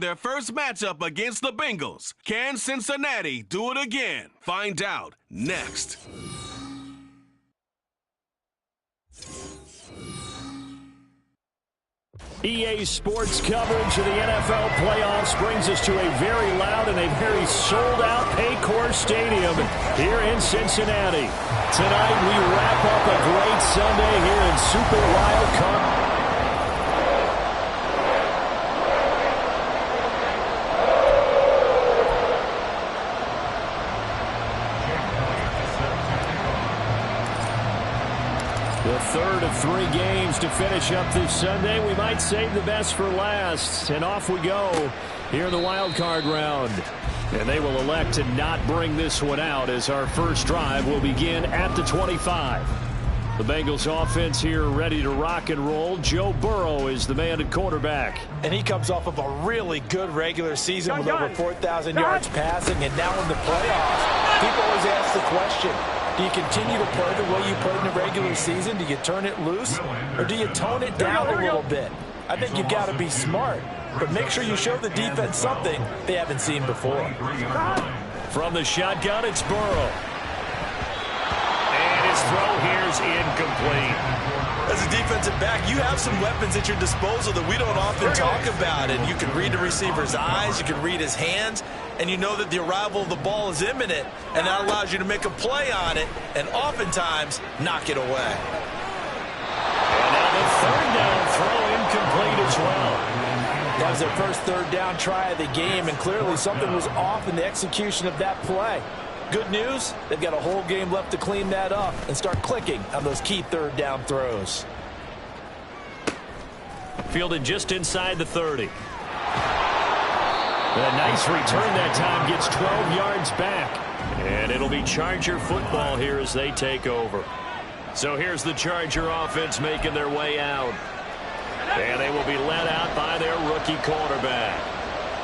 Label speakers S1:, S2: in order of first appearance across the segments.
S1: their first matchup against the Bengals. Can Cincinnati do it again? Find out next.
S2: EA Sports coverage of the NFL playoffs brings us to a very loud and a very sold-out Paycor Stadium here in Cincinnati. Tonight we wrap up a great Sunday here in Super Wild Card. The third of 3 games to finish up this Sunday. We might save the best for last. And off we go here in the wild card round. And they will elect to not bring this one out as our first drive will begin at the 25. The Bengals offense here ready to rock and roll. Joe Burrow is the man at quarterback.
S3: And he comes off of a really good regular season with over 4,000 yards passing. And now in the playoffs, people always ask the question, do you continue to play the way you played in the regular season? Do you turn it loose? Or do you tone it down a little bit? I think you've got to be smart. But make sure you show the defense something they haven't seen before.
S2: From the shotgun, it's Burrow. And his throw here is incomplete.
S3: As a defensive back, you have some weapons at your disposal that we don't often talk about. And you can read the receiver's eyes, you can read his hands, and you know that the arrival of the ball is imminent, and that allows you to make a play on it and oftentimes knock it away.
S2: And now the third down throw incomplete as well.
S3: That was their first third down try of the game, and clearly something was off in the execution of that play. Good news, they've got a whole game left to clean that up and start clicking on those key third down throws.
S2: Fielded just inside the 30. A nice return that time, gets 12 yards back. And it'll be Charger football here as they take over. So here's the Charger offense making their way out. And they will be led out by their rookie quarterback.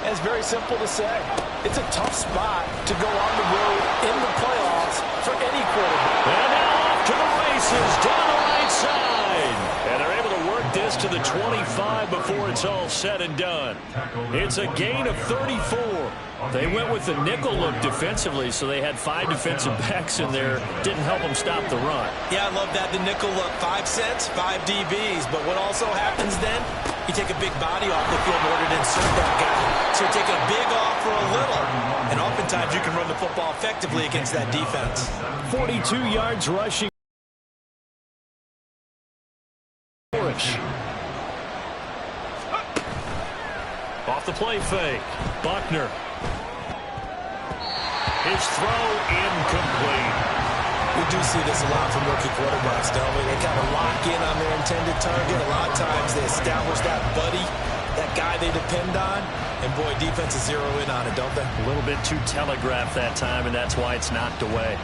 S3: It's very simple to say. It's a tough spot to go on the road in the playoffs for any quarterback.
S2: And now off to the races down the right side. And they're able to work this to the 25 before it's all said and done. It's a gain of 34. They went with the nickel look defensively, so they had 5 defensive backs in there. Didn't help them stop the run.
S3: Yeah, I love that. The nickel look, 5 cents, 5 DBs. But what also happens then, you take a big body off the field in order to insert that guy. So you're taking a big off for a little. And oftentimes you can run the football effectively against that defense.
S2: 42 yards rushing. Off the play fake. Buckner. His throw incomplete.
S3: We do see this a lot from rookie quarterbacks, don't we? They kind of lock in on their intended target. A lot of times they establish that buddy, that guy they depend on. And, boy, defenses zero in on it, don't they?
S2: A little bit too telegraphed that time, and that's why it's knocked away.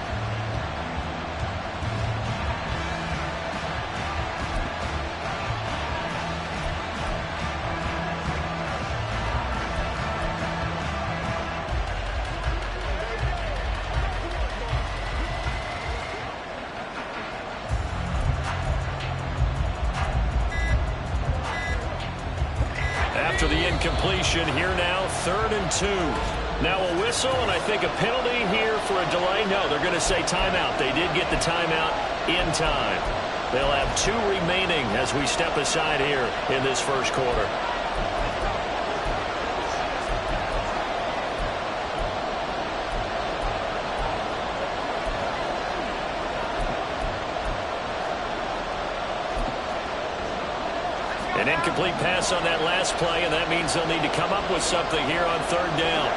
S2: After the incompletion, here now, 3rd and 2. Now a whistle, and I think a penalty here for a delay. No, they're going to say timeout. They did get the timeout in time. They'll have 2 remaining as we step aside here in this first quarter. An incomplete pass on that last play, and that means they'll need to come up with something here on 3rd down.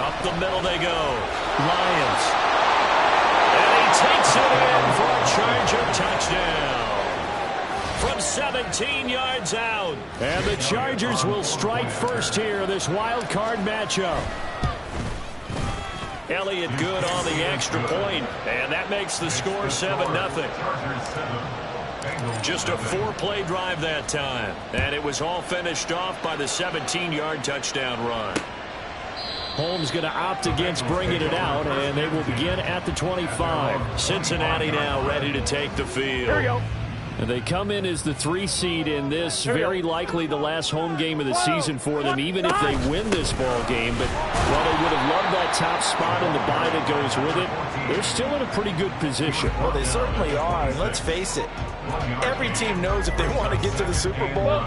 S2: Up the middle they go. Lions. And he takes it in for a Charger touchdown. From 17 yards out. And the Chargers will strike first here, this wild card matchup. Elliott good on the extra point, and that makes the score 7-0. Just a 4-play drive that time, and it was all finished off by the 17-yard touchdown run. Holmes going to opt against bringing it out, and they will begin at the 25. Cincinnati now ready to take the field.
S4: Here we go.
S2: And they come in as the 3 seed in this, very likely the last home game of the season for them, even if they win this ball game. But while they would have loved that top spot and the bye that goes with it, they're still in a pretty good position.
S3: Well, they certainly are, and let's face it, every team knows if they want to get to the Super Bowl,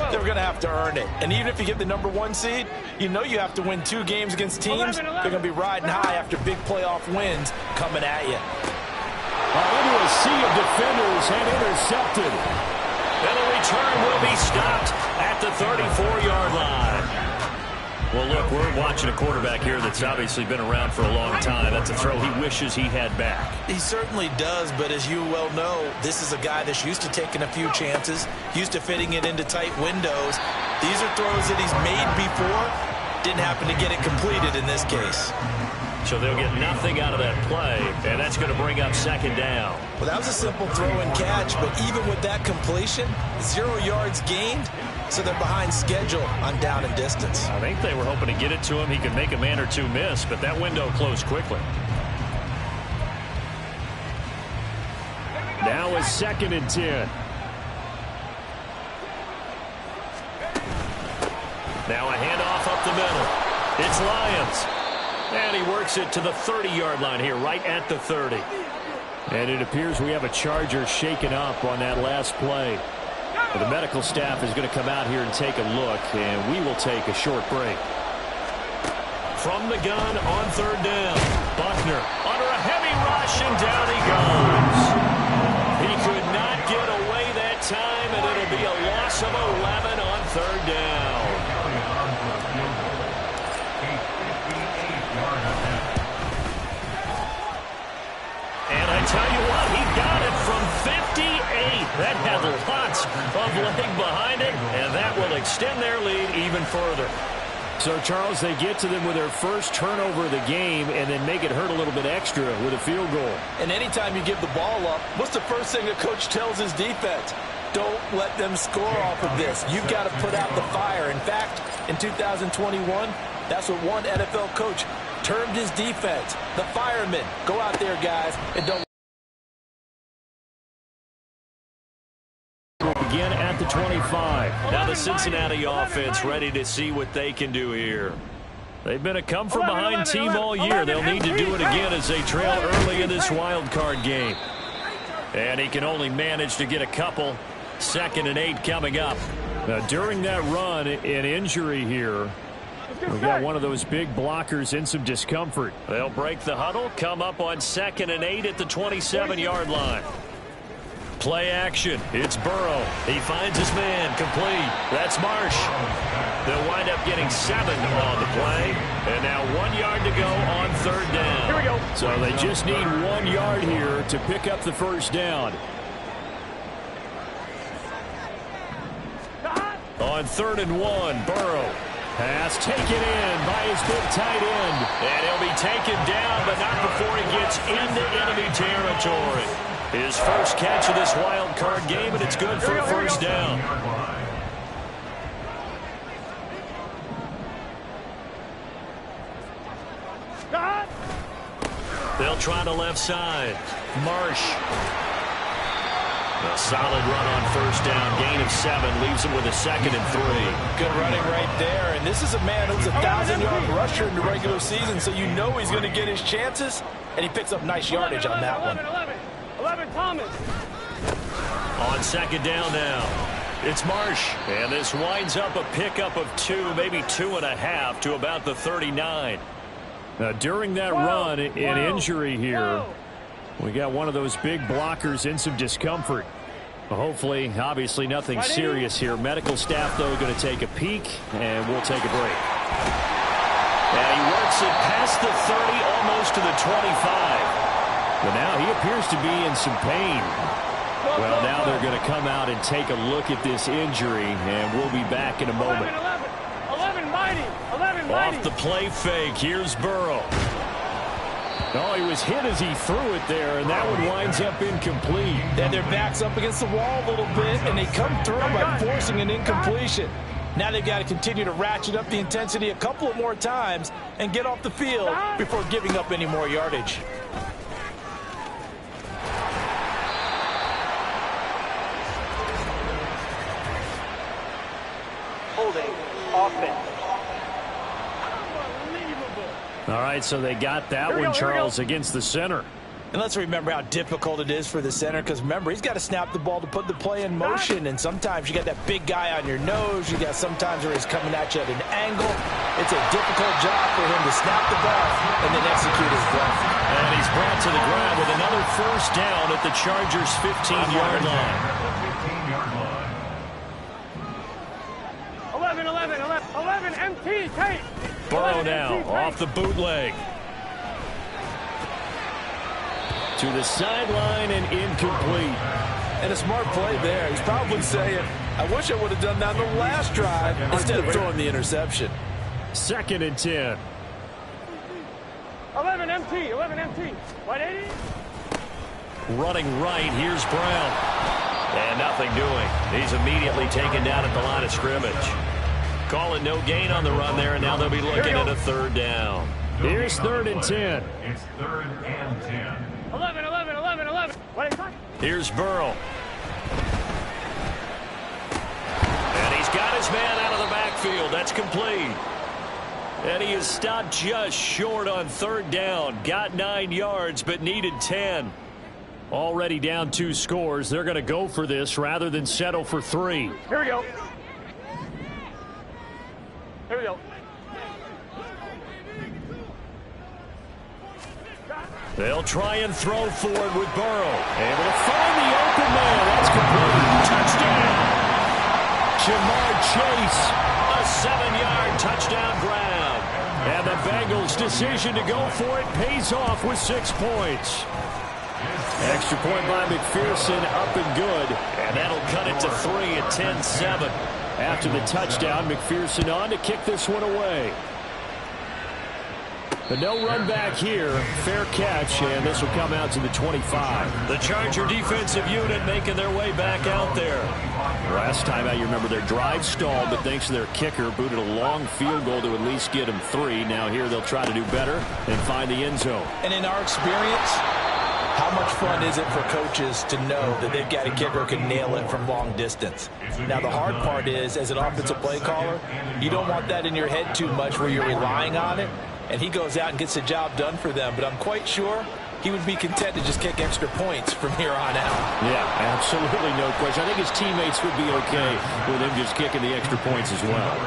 S3: they're going to have to earn it. And even if you get the #1 seed, you know you have to win 2 games against teams. They're going to be riding high after big playoff wins coming at you.
S2: Into a sea of defenders and intercepted.
S4: And the return will be stopped at the 34-yard line.
S2: Well, look, we're watching a quarterback here that's obviously been around for a long time. That's a throw he wishes he had back.
S3: He certainly does, but as you well know, this is a guy that's used to taking a few chances, used to fitting it into tight windows. These are throws that he's made before. Didn't happen to get it completed in this case.
S2: So they'll get nothing out of that play, and that's going to bring up 2nd down.
S3: Well, that was a simple throw and catch, but even with that completion, 0 yards gained, so they're behind schedule on down and distance.
S2: I think they were hoping to get it to him. He could make a man or 2 miss, but that window closed quickly. Now a 2nd and 10. Now a handoff up the middle. It's Lions. And he works it to the 30-yard line here, right at the 30. And it appears we have a Charger shaken up on that last play. The medical staff is going to come out here and take a look, and we will take a short break. From the gun on 3rd down, Buckner under a heavy rush, and down he goes. He could not get away that time, and it'll be a loss of 11 on 3rd down. And I tell you what, he got it from 58. That had lots of leg behind it, and that will extend their lead even further. So, Charles, they get to them with their first turnover of the game and then make it hurt a little bit extra with a field goal.
S3: And anytime you give the ball up, what's the first thing a coach tells his defense? Don't let them score off of this. You've got to put out the fire. In fact, in 2021, that's what one NFL coach termed his defense, the firemen. Go out there, guys, and don't.
S2: Again at the 25. Now the Cincinnati offense ready to see what they can do here. They've been a come-from-behind team all year. They'll need to do it again as they trail early in this wild card game. And he can only manage to get a couple. 2nd and 8 coming up. Now, during that run, an injury here. We've got one of those big blockers in some discomfort. They'll break the huddle, come up on 2nd and 8 at the 27-yard line. Play action. It's Burrow. He finds his man. Complete. That's Marsh. They'll wind up getting 7 on the play. And now 1 yard to go on 3rd down.
S4: Here we go.
S2: So they just need 1 yard here to pick up the 1st down. On 3rd and 1, Burrow. Pass taken in by his big tight end. And he'll be taken down, but not before he gets into enemy territory. His first catch of this wild card game, and it's good for a 1st down. They'll try the left side. Marsh. A solid run on 1st down. Gain of 7 leaves him with a 2nd and 3.
S3: Good running right there. And this is a man who's a 1,000-yard rusher in the regular season, so you know he's going to get his chances. And he picks up nice yardage on that one.
S4: 11, Thomas.
S2: On 2nd down now. It's Marsh. And this winds up a pickup of 2, maybe 2.5 to about the 39. Now, during that run, an injury here. We got one of those big blockers in some discomfort. Hopefully, obviously, nothing serious here. Medical staff, though, going to take a peek, and we'll take a break. And he works it past the 30, almost to the 25. But now he appears to be in some pain. Well, now they're going to come out and take a look at this injury, and we'll be back in a moment.
S4: 11 mighty.
S2: Off the play fake, here's Burrow. Oh, he was hit as he threw it there, and that one winds up incomplete.
S3: And their back's up against the wall a little bit, and they come through by forcing an incompletion. Now they've got to continue to ratchet up the intensity a couple of more times and get off the field before giving up any more yardage.
S5: holding offense.
S2: All right, so they got that one, Charles, against the center.
S3: And let's remember how difficult it is for the center, because remember, he's got to snap the ball to put the play in motion, and sometimes you got that big guy on your nose. You got sometimes where he's coming at you at an angle. It's a difficult job for him to snap the ball and then execute his play.
S2: And he's brought to the ground with another first down at the Chargers' 15-yard line.
S5: 11, MT, Tate.
S2: Burrow now off the bootleg. To the sideline and incomplete.
S3: And a smart play there. He's probably saying, I wish I would have done that on the last drive instead of throwing the interception.
S2: 2nd and 10.
S5: 11 MT. 180.
S2: Running right, here's Brown. And nothing doing. He's immediately taken down at the line of scrimmage. Calling no gain on the run there, and now they'll be looking at a 3rd down. Here's 3rd and 10.
S6: It's 3rd and 10.
S5: 11.
S2: Here's Burrow. And he's got his man out of the backfield. That's complete. And he is stopped just short on 3rd down. Got 9 yards, but needed 10. Already down 2 scores. They're going to go for this rather than settle for 3.
S5: Here we go.
S2: They'll try and throw forward with Burrow. Able to find the open man. That's complete. Touchdown. Jamar Chase. A 7-yard touchdown grab. And the Bengals' decision to go for it pays off with 6 points. Extra point by McPherson, up and good. And that'll cut it to 3 at 10-7. After the touchdown, McPherson on to kick this one away. But no run back here. Fair catch, and this will come out to the 25. The Charger defensive unit making their way back out there. Last time out, you remember their drive stalled, but thanks to their kicker, booted a long field goal to at least get them 3. Now here they'll try to do better and find the end zone.
S3: And in our experience, how much fun is it for coaches to know that they've got a kicker who can nail it from long distance? Now, the hard part is, as an offensive play caller, you don't want that in your head too much where you're relying on it. And he goes out and gets the job done for them. But I'm quite sure he would be content to just kick extra points from here on out.
S2: Yeah, absolutely no question. I think his teammates would be okay with him just kicking the extra points as well.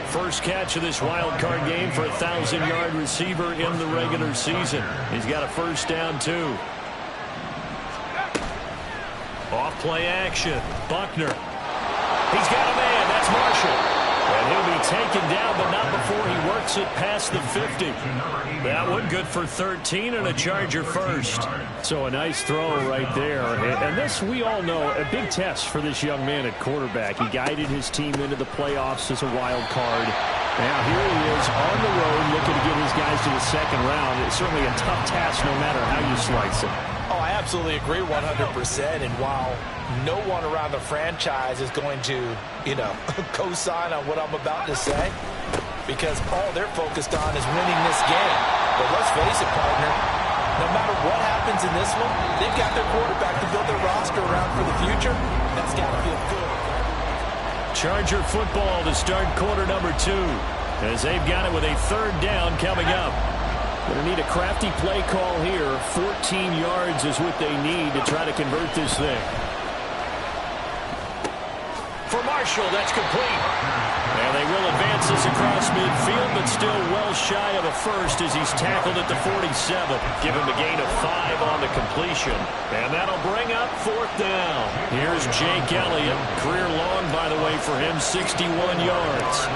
S2: First catch of this wild card game for a 1,000-yard receiver in the regular season. He's got a first down, too. Off play action. Buckner. He's got a man. That's Marshall. And he'll be taken down, but not before he works it past the 50. That one good for 13 and a Charger first. So a nice throw right there. And this, we all know, a big test for this young man at quarterback. He guided his team into the playoffs as a wild card. Now here he is on the road looking to get his guys to the 2nd round. It's certainly a tough task no matter how you slice it.
S3: Oh, I absolutely agree 100%. And while no one around the franchise is going to, co-sign on what I'm about to say, because all they're focused on is winning this game. But let's face it, partner, no matter what happens in this one, they've got their quarterback to build their roster around for the future. That's got to feel good.
S2: Charger football to start quarter number 2, as they've got it with a 3rd down coming up. Going to need a crafty play call here. 14 yards is what they need to try to convert this thing. For Marshall, that's complete. And they will advance this across midfield, but still well shy of a first as he's tackled at the 47. Give him a gain of 5 on the completion. And that'll bring up 4th down. Here's Jake Elliott. Career long, by the way, for him, 61 yards.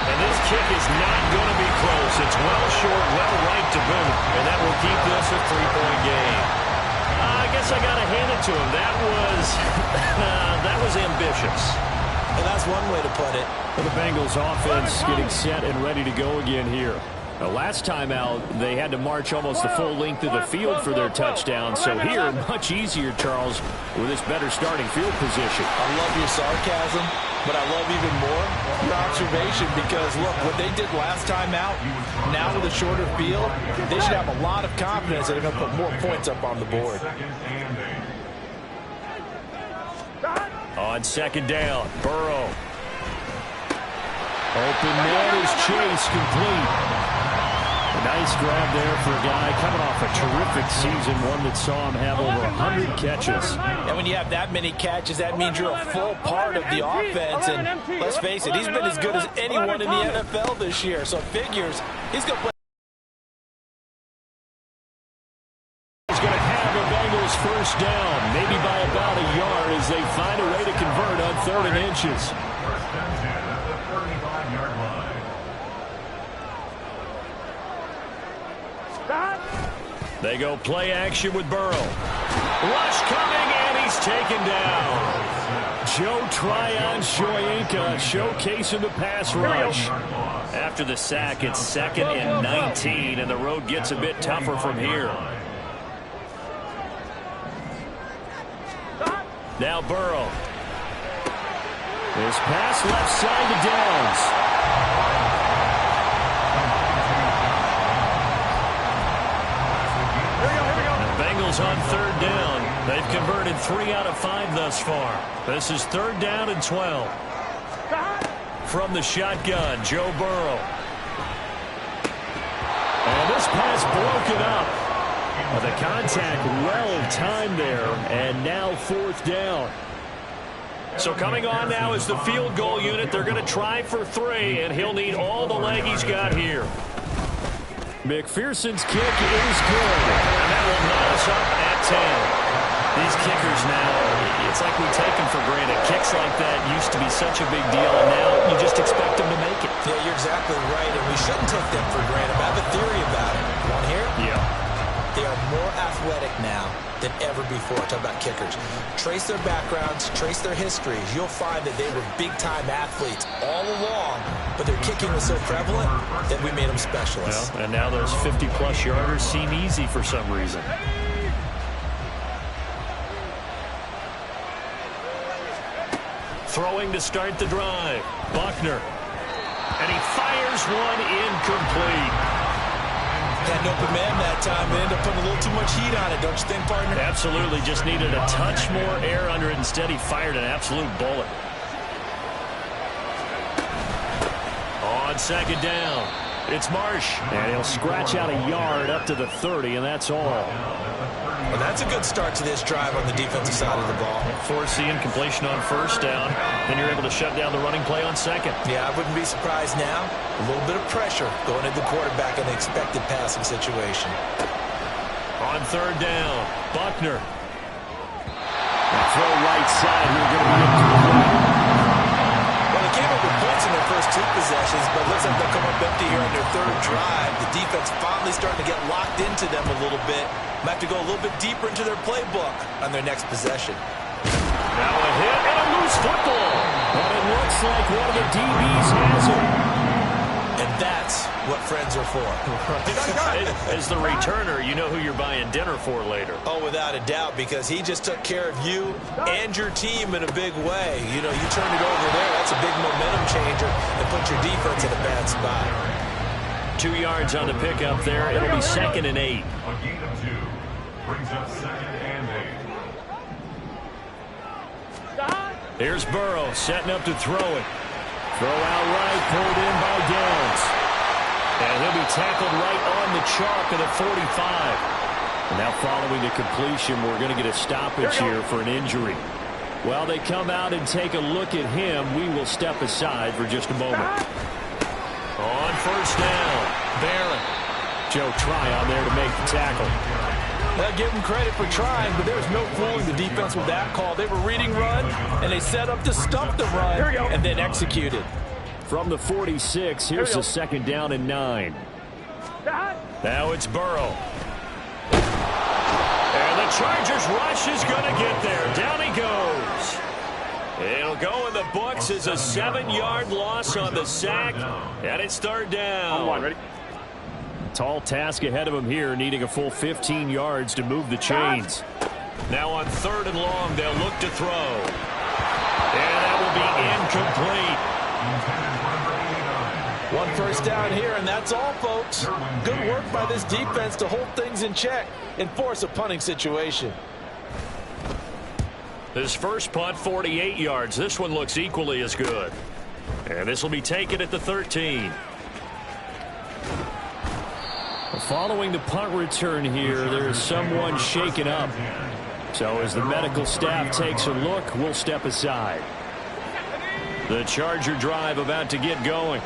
S2: And this kick is not going to be close. It's well short, well right to boot. And that will keep this a 3-point game. I guess I got to hand it to him. That was ambitious.
S3: And that's one way to put it.
S2: For the Bengals offense getting set and ready to go again here. Last time out, they had to march almost the full length of the field for their touchdown. So here, much easier, Charles, with this better starting field position.
S3: I love your sarcasm, but I love even more your observation, because, look, what they did last time out, now with a shorter field, they should have a lot of confidence that they're going to put more points up on the board.
S2: On On second down, Burrow. Open man is Chase, complete. A nice grab there for a guy coming off a terrific season, one that saw him have over 100 catches.
S3: And when you have that many catches, that means you're a full part of the offense. And let's face it, he's been as good as anyone in the NFL this year. So figures he's going to play.
S2: He's going to have the Bengals first down, maybe by about a yard as they find a way to convert on 3rd and inches.
S6: First and 10 at the 35-yard line.
S2: They go play action with Burrow. Rush coming, and he's taken down. Joe Tryon-Shoyinka showcasing the pass rush. After the sack, it's 2nd and 19, and the road gets a bit tougher from here. Now Burrow. His pass left side to Downs. On 3rd down. They've converted 3 out of 5 thus far. This is 3rd down and 12. From the shotgun, Joe Burrow. And this pass broken up. Well, the contact well timed there, and now 4th down. So coming on now is the field goal unit. They're going to try for 3, and he'll need all the leg he's got here. McPherson's kick is good. And that will knot us up at 10. These kickers now, it's like we take them for granted. Kicks like that used to be such a big deal, and now you just expect them to make it.
S3: Yeah, you're exactly right, and we shouldn't take them for granted. I have a theory about it. You want to hear it?
S2: Yeah.
S3: They are more athletic now than ever before. Talk about kickers. Trace their backgrounds, trace their histories. You'll find that they were big-time athletes all along, but their kicking was so prevalent that we made them specialists.
S2: Well, and now those 50-plus yarders seem easy for some reason. Throwing to start the drive. Buckner. And he fires one incomplete.
S3: Had an open man that time and ended up putting a little too much heat on it, don't you think, partner?
S2: Absolutely. Just needed a touch more air under it. Instead, he fired an absolute bullet. On 2nd down, it's Marsh. And he'll scratch out a yard up to the 30, and that's all.
S3: Well, that's a good start to this drive on the defensive side of the ball.
S2: Force the incompletion on 1st down. Then you're able to shut down the running play on 2nd.
S3: Yeah, I wouldn't be surprised now. A little bit of pressure going into the quarterback in the expected passing situation.
S2: On 3rd down, Buckner. And throw right side. We're going to be incomplete.
S3: Well, they came up with points in their first 2 possessions, but it looks like they'll come up empty here on their 3rd drive. The defense finally starting to get locked into them a little bit. Might have to go a little bit deeper into their playbook on their next possession.
S2: Now a hit and a loose football. But it looks like one of the DBs has it.
S3: And that's what friends are for.
S2: As the returner, you know who you're buying dinner for later.
S3: Oh, without a doubt, because he just took care of you and your team in a big way. You know, you turn it over there, that's a big momentum changer and put your defense in a bad spot.
S2: 2 yards on the pickup there. It'll be 2nd and 8.
S6: A gain of 2 brings up 2nd and 8.
S2: Here's Burrow setting up to throw it. Throw out right, pulled in by Downs. And he'll be tackled right on the chalk of the 45. And now following the completion, we're going to get a stoppage here for an injury. While they come out and take a look at him, we will step aside for just a moment. On 1st down, Barron. Joe Tryon there to make the tackle.
S3: Now give them credit for trying, but there's no fooling the defense with that call. They were reading run, and they set up to stop the run, and then executed.
S2: From the 46, here's the 2nd down and 9. Now it's Burrow. And the Chargers rush is going to get there. Down he goes. It'll go in the books as a 7-yard loss on the sack, and it's 3rd down.
S5: On 1, ready?
S2: Tall task ahead of him here, needing a full 15 yards to move the chains. Now on 3rd and long, they'll look to throw. And that will be incomplete.
S3: 1 first down here, and that's all, folks. Good work by this defense to hold things in check and force a punting situation.
S2: His first punt, 48 yards. This one looks equally as good. And this will be taken at the 13. Following the punt return here, there is someone shaken up. So as the medical staff takes a look, we'll step aside. The Charger drive about to get going.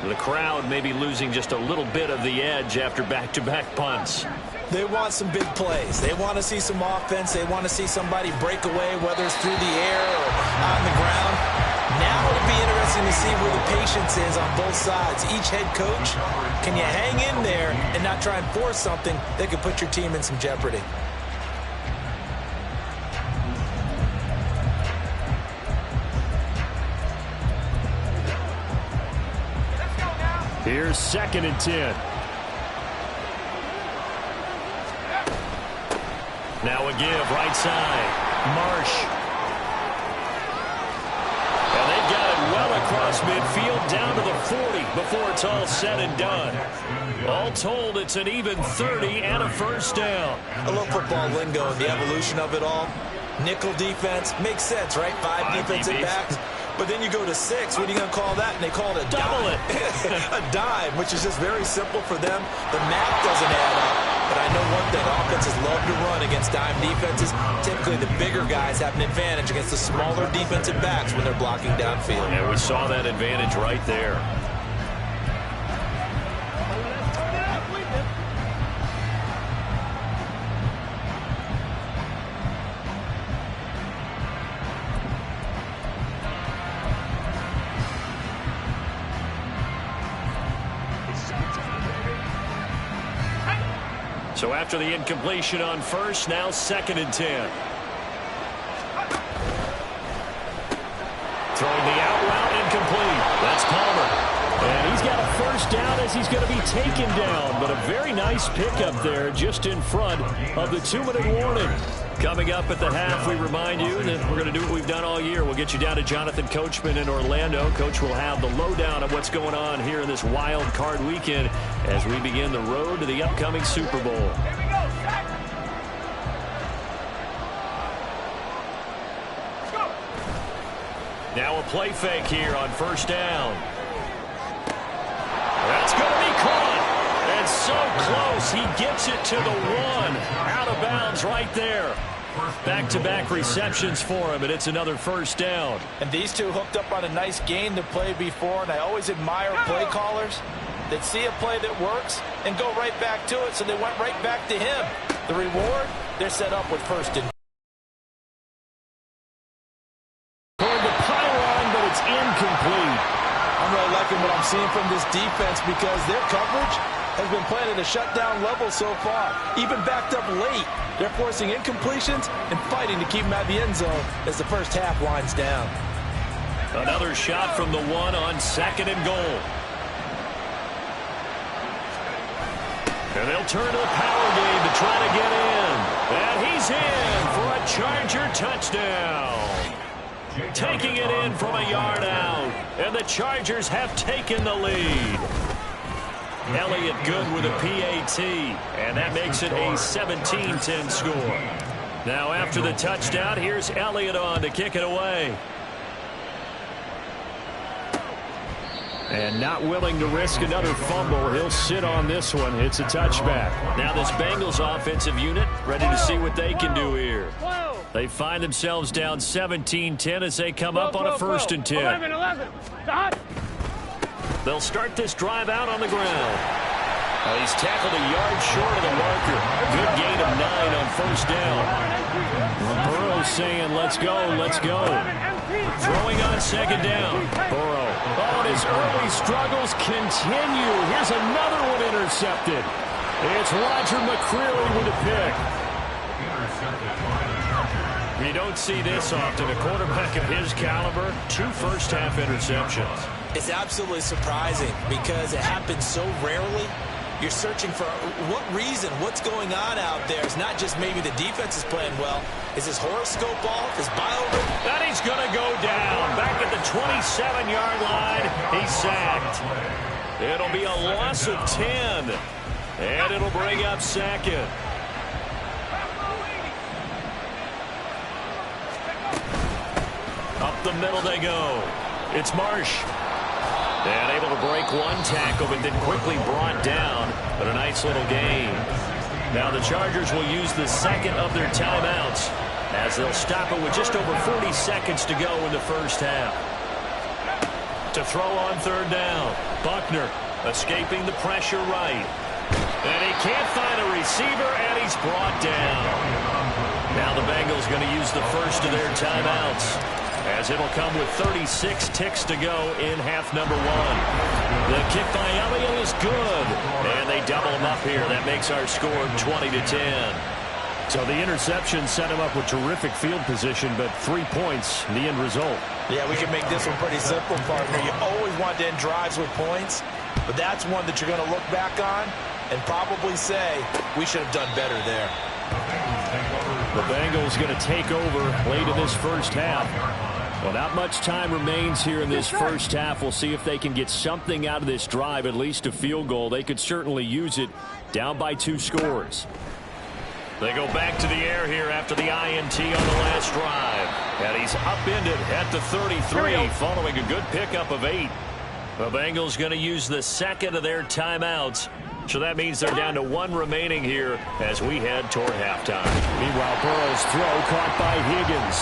S2: The crowd may be losing just a little bit of the edge after back-to-back punts.
S3: They want some big plays. They want to see some offense. They want to see somebody break away, whether it's through the air or on the ground. Now it'll be interesting to see where the patience is on both sides. Each head coach, can you hang in there and not try and force something that could put your team in some jeopardy?
S2: Here's 2nd and 10. Now a give, right side. Marsh. And they've got it well across midfield down to the 40 before it's all said and done. All told, it's an even 30 and a first down.
S3: I love football lingo and the evolution of it all. Nickel defense makes sense, right? 5 defensive backs. But then you go to 6. What are you going to call that? And they call it a
S2: double
S3: dime. A dime, which is just very simple for them. The math doesn't add up. But I know one thing. Offenses love to run against dime defenses. Typically, the bigger guys have an advantage against the smaller defensive backs when they're blocking downfield.
S2: And we saw that advantage right there. So after the incompletion on first, now 2nd and 10. Throwing the out route, incomplete. That's Palmer. And he's got a first down as he's going to be taken down. But a very nice pickup there just in front of the 2-minute warning. Coming up at the half, we remind you that we're going to do what we've done all year. We'll get you down to Jonathan Coachman in Orlando. Coach will have the lowdown of what's going on here in this wild card weekend as we begin the road to the upcoming Super Bowl. Now a play fake here on first down. That's going to be caught. And so close. He gets it to the 1. Out of bounds right there. Back-to-back receptions for him, and it's another first down.
S3: And these two hooked up on a nice game to play before, and I always admire play callers that see a play that works and go right back to it, so they went right back to him. The reward, they're set up with first and
S2: toward the pylon, but it's incomplete.
S3: I'm really liking what I'm seeing from this defense because their coverage has been playing at a shutdown level so far. Even backed up late, they're forcing incompletions and fighting to keep them out of the end zone as the first half winds down.
S2: Another shot from the 1 on 2nd and goal. And they'll turn to the power game to try to get in. And he's in for a Charger touchdown. Taking it in from a yard out. And the Chargers have taken the lead. Elliott good with a PAT, and that makes it a 17-10 score. Now after the touchdown, here's Elliott on to kick it away. And not willing to risk another fumble, he'll sit on this one. It's a touchback. Now this Bengals offensive unit ready to see what they can do here. They find themselves down 17-10 as they come up on a 1st and 10.
S5: 11.
S2: They'll start this drive out on the ground. He's tackled a yard short of the marker. Good gain of 9 on first down. Burrow saying, let's go, let's go. Throwing on 2nd down. Burrow. Oh, and his early struggles continue. Here's another one intercepted. It's Roger McCreary with a pick. You don't see this often. A quarterback of his caliber, 2 first-half interceptions.
S3: It's absolutely surprising because it happens so rarely. You're searching for what reason, what's going on out there. It's not just maybe the defense is playing well. Is his horoscope off? Is biorhythm?
S2: And he's going to go down. Back at the 27-yard line. He's sacked. It'll be a loss of 10. And it'll bring up 2nd. Up the middle they go. It's Marsh. And able to break one tackle, but then quickly brought down. But a nice little gain. Now the Chargers will use the second of their timeouts as they'll stop it with just over 40 seconds to go in the first half. To throw on third down. Buckner escaping the pressure right. And he can't find a receiver, and he's brought down. Now the Bengals going to use the first of their timeouts, as it'll come with 36 ticks to go in half number one. The kick by Elliott is good, and they double him up here. That makes our score 20-10.
S4: So the interception set him up with terrific field position, but 3 points, the end result.
S3: Yeah, we can make this one pretty simple, partner. You always want to end drives with points, but that's one that you're going to look back on and probably say, we should have done better there.
S4: The Bengals going to take over late in this first half. Well, not much time remains here in this first half. We'll see if they can get something out of this drive, at least a field goal. They could certainly use it, down by 2 scores.
S2: They go back to the air here after the INT on the last drive. And he's upended at the 33 following a good pickup of 8. The Bengals going to use the second of their timeouts. So that means they're down to 1 remaining here as we head toward halftime.
S4: Meanwhile, Burrow's throw caught by Higgins.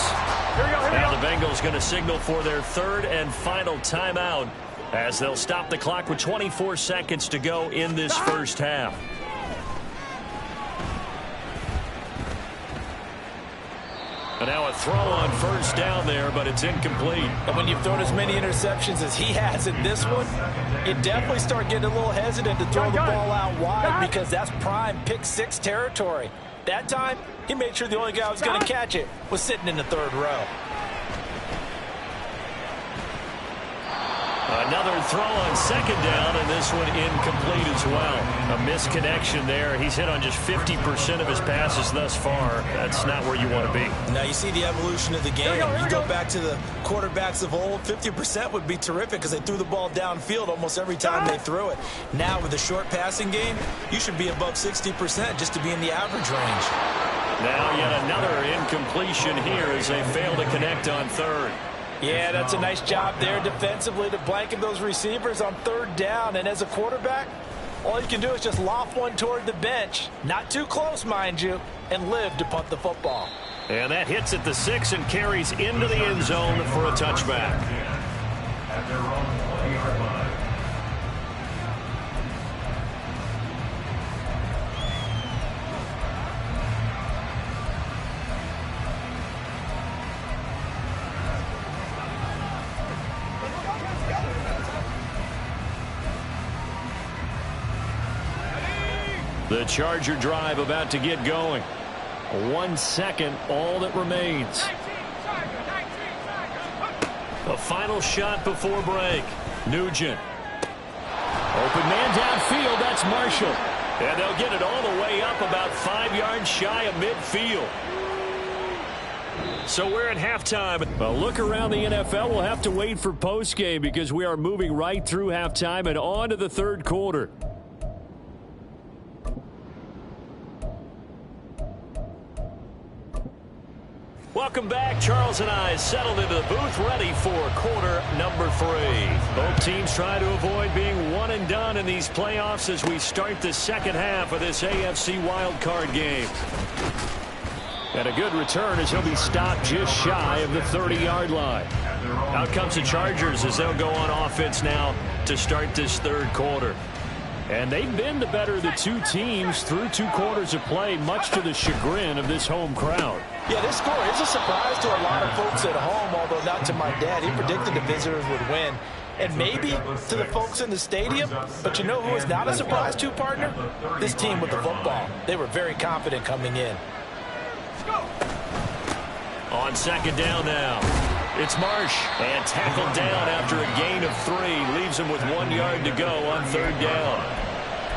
S2: Now the Bengals going to signal for their third and final timeout as they'll stop the clock with 24 seconds to go in this first half. And now a throw on first down there, but it's incomplete.
S3: And when you've thrown as many interceptions as he has in this one, you definitely start getting a little hesitant to throw the ball out wide because that's prime pick 6 territory. That time, he made sure the only guy who was going to catch it was sitting in the third row.
S2: Another throw on second down, and this one incomplete as well. A misconnection there. He's hit on just 50% of his passes thus far. That's not where you want to be.
S3: Now, you see the evolution of the game. You go back to the quarterbacks of old, 50% would be terrific because they threw the ball downfield almost every time they threw it. Now, with the short passing game, you should be above 60% just to be in the average range.
S2: Now, yet another incompletion here as they fail to connect on third.
S3: Yeah, that's a nice job there defensively to blanket those receivers on third down. And as a quarterback, all you can do is just loft one toward the bench. Not too close, mind you, and live to punt the football.
S2: And that hits at the 6 and carries into the end zone for a touchback.
S6: At their own 20-yard line.
S4: The Charger drive about to get going. 1 second, all that remains.
S2: The final shot before break. Nugent.
S4: Open man downfield, that's Marshall.
S2: And they'll get it all the way up about 5 yards shy of midfield. So we're at halftime.
S4: Well, look around the NFL. We'll have to wait for postgame because we are moving right through halftime and on to the third quarter.
S2: Welcome back. Charles and I settled into the booth ready for quarter number 3. Both teams try to avoid being one and done in these playoffs as we start the second half of this AFC wildcard game.
S4: And a good return as he'll be stopped just shy of the 30-yard line.
S2: Out comes the Chargers as they'll go on offense now to start this third quarter.
S4: And they've been the better of the 2 teams through 2 quarters of play, much to the chagrin of this home crowd.
S3: Yeah, this score is a surprise to a lot of folks at home, although not to my dad. He predicted the visitors would win. And maybe to the folks in the stadium, but you know who is not a surprise to, partner? This team with the football. They were very confident coming in.
S2: On second down now. It's Marsh, and tackled down after a gain of 3. Leaves him with 1 yard to go on third down.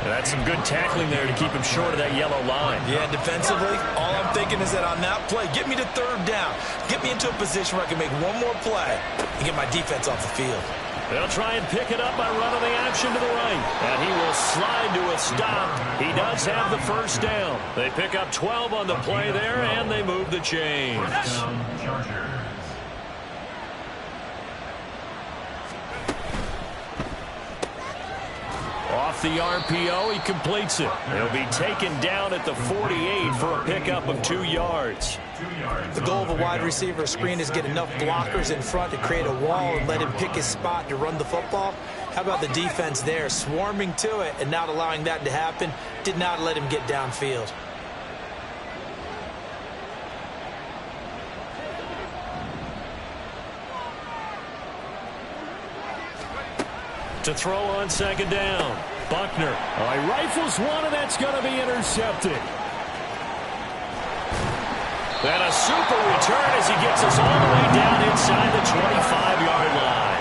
S2: And that's some good tackling there to keep him short of that yellow line.
S3: Yeah, defensively, all I'm thinking is that on that play, get me to third down. Get me into a position where I can make one more play and get my defense off the field.
S2: They'll try and pick it up by running the action to the right. And he will slide to a stop. He does have the first down. They pick up 12 on the play there, and they move the chains. off the RPO. He completes it. He'll be taken down at the 48 for a pickup of 2 yards.
S3: The goal of a wide receiver screen is get enough blockers in front to create a wall and let him pick his spot to run the football. How about the defense there, swarming to it and not allowing that to happen? Did not let him get downfield.
S2: To throw on second down, Buckner. Oh, he rifles one, and that's going to be intercepted. And a super return as he gets us all the way down inside the 25-yard line.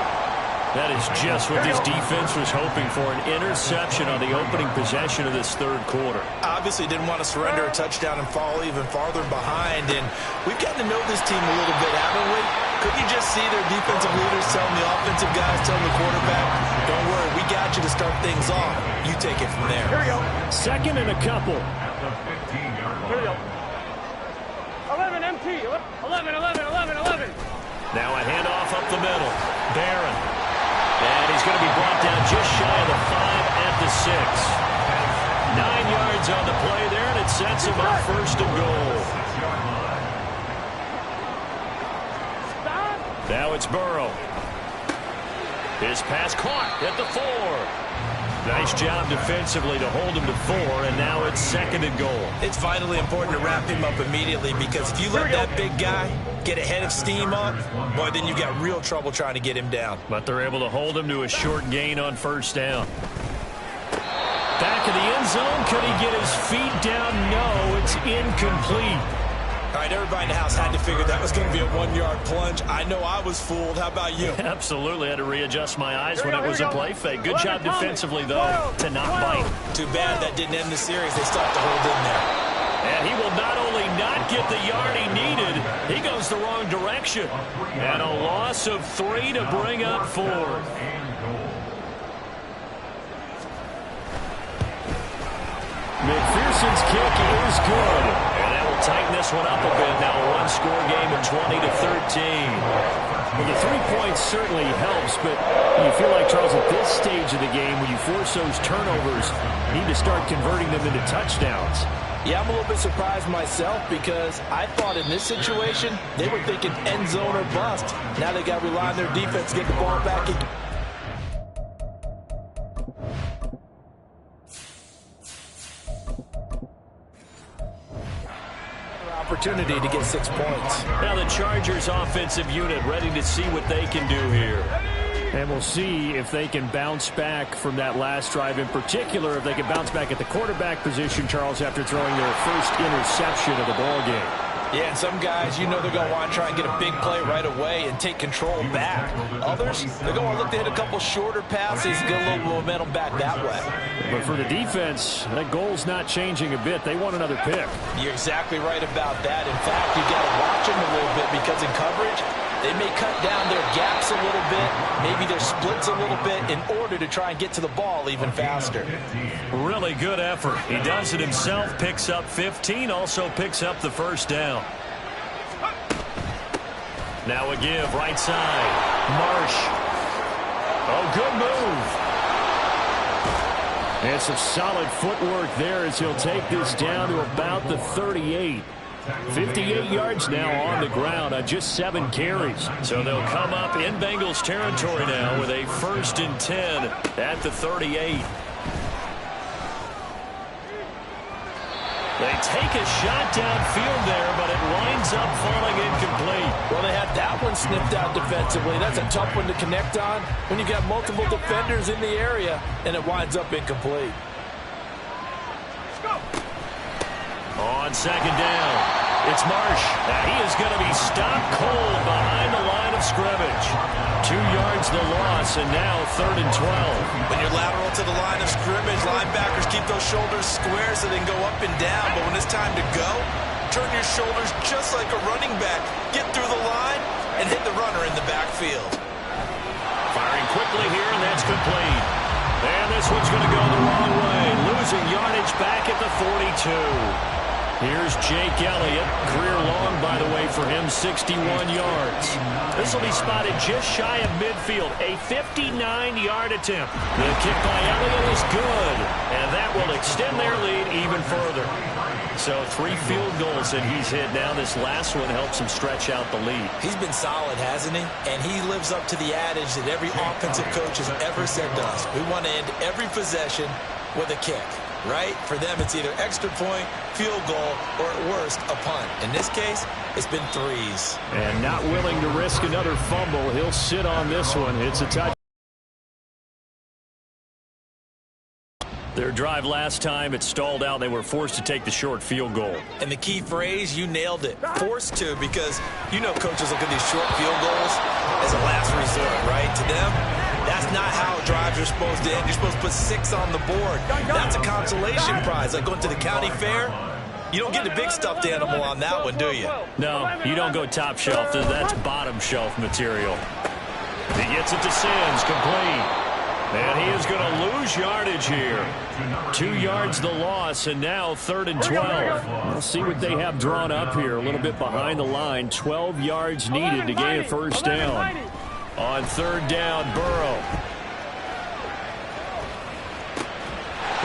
S2: That is just what this defense was hoping for, an interception on the opening possession of this third quarter.
S3: Obviously didn't want to surrender a touchdown and fall even farther behind, and we've gotten to know this team a little bit, haven't we? Couldn't you just see their defensive leaders telling the offensive guys, telling the quarterback, don't worry, we got you to start things off. You take it from there.
S5: Here we go.
S2: Second and a couple.
S6: At the 15-yard line.
S5: Here we go. 11 MT. 11, 11, 11, 11.
S2: Now a handoff up the middle. Barron. And he's going to be brought down just shy of the 5 at the 6. 9 yards on the play there, and it sets him up first and goal. Now it's Burrow. His pass caught at the 4. Nice job defensively to hold him to 4, and now it's second and goal.
S3: It's vitally important to wrap him up immediately, because if you let that big guy get a head of steam up, boy, then you've got real trouble trying to get him down.
S2: But they're able to hold him to a short gain on first down. Back in the end zone, could he get his feet down? No, it's incomplete.
S3: All right, everybody in the house had to figure that was going to be a 1-yard plunge. I know I was fooled. How about you?
S2: Absolutely. Had to readjust my eyes when it was a play fake. Good job defensively, though, to not bite.
S3: Too bad that didn't end the series. They still have to hold in there.
S2: And he will not only not get the yard he needed, he goes the wrong direction. And a loss of 3 to bring up 4. McPherson's kick is good. And that will tighten this one up a bit. Now a one-score game at 20-13. Well, the 3 points certainly helps, but you feel like, Charles, at this stage of the game, when you force those turnovers, you need to start converting them into touchdowns.
S3: Yeah, I'm a little bit surprised myself, because I thought in this situation, they were thinking end zone or bust. Now they got to rely on their defense to get the ball back again. Opportunity to get 6 points.
S2: Now the Chargers offensive unit ready to see what they can do here. And we'll see if they can bounce back from that last drive, in particular if they can bounce back at the quarterback position, Charles, after throwing their first interception of the ball game.
S3: Yeah, and some guys, you know, they're going to want to try and get a big play right away and take control back. Others, they're going to look to hit a couple shorter passes and get a little momentum back that way.
S2: But for the defense, that goal's not changing a bit. They want another pick.
S3: You're exactly right about that. In fact, you got to watch them a little bit, because in coverage, they may cut down their gaps a little bit, maybe their splits a little bit, in order to try and get to the ball even faster.
S2: Really good effort. He does it himself, picks up 15, also picks up the first down. Now a give, right side. Marsh. Oh, good move. And some solid footwork there as he'll take this down to about the 38. 58 yards now on the ground on just 7 carries. So they'll come up in Bengals territory now with a 1st and 10 at the 38. They take a shot downfield there, but it winds up falling incomplete.
S3: Well, they had that one sniffed out defensively. That's a tough one to connect on when you got multiple defenders in the area, and it winds up incomplete.
S2: On second down, it's Marsh. Now he is going to be stopped cold behind the line of scrimmage. 2 yards the loss, and now 3rd and 12.
S3: When you're lateral to the line of scrimmage, linebackers keep those shoulders square so they can go up and down. But when it's time to go, turn your shoulders just like a running back. Get through the line and hit the runner in the backfield.
S2: Firing quickly here, and that's complete. And this one's going to go the wrong way. Losing yardage back at the 42. Here's Jake Elliott. Career long, by the way, for him, 61 yards. This will be spotted just shy of midfield. A 59-yard attempt. The kick by Elliott is good, and that will extend their lead even further. So 3 field goals that he's hit now. This last one helps him stretch out the lead.
S3: He's been solid, hasn't he? And he lives up to the adage that every offensive coach has ever said to us. We want to end every possession with a kick, right? For them, it's either extra point, field goal, or at worst, a punt. In this case, it's been 3s.
S2: And not willing to risk another fumble. He'll sit on this one. It's a touchdown. Their drive last time, it stalled out. They were forced to take the short field goal.
S3: And the key phrase, you nailed it. Forced to, because you know coaches look at these short field goals as a last resort, right? To them, that's not how drives are supposed to end. You're supposed to put 6 on the board. That's a consolation prize, like going to the county fair. You don't get the big stuffed animal on that one, do you?
S2: No, you don't go top shelf. That's bottom shelf material. He gets it to Sims, complete. And he is going to lose yardage here. 2 yards the loss, and now 3rd and 12. We'll see what they have drawn up here. A little bit behind the line. 12 yards needed to gain a first down. On 3rd down, Burrow.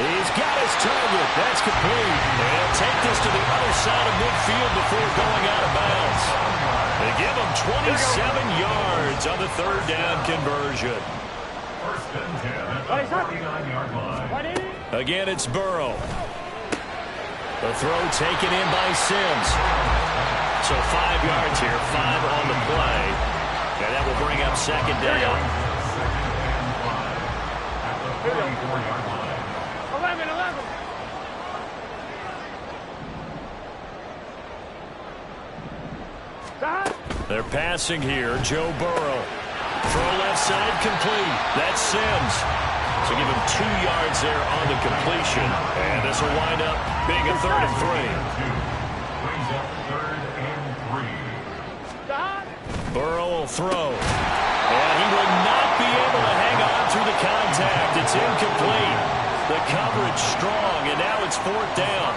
S2: He's got his target. That's complete. And he'll take this to the other side of midfield before going out of bounds. They give him 27 yards on the 3rd down conversion.
S6: First and 10 at the 49-yard line.
S2: Again, it's Burrow. The throw taken in by Sims. So 5 yards here, 5 on the play. And that will bring up 2nd down.
S6: 44-yard line.
S5: 11.
S2: They're passing here. Joe Burrow. Throw left side complete. That's Sims. So give him 2 yards there on the completion. And this will wind up being a 3rd and 3.
S6: Brings up 3rd and 3.
S2: Burrow will throw. And he will not be able to hang on through the contact. It's incomplete. The coverage strong, and now it's 4th down.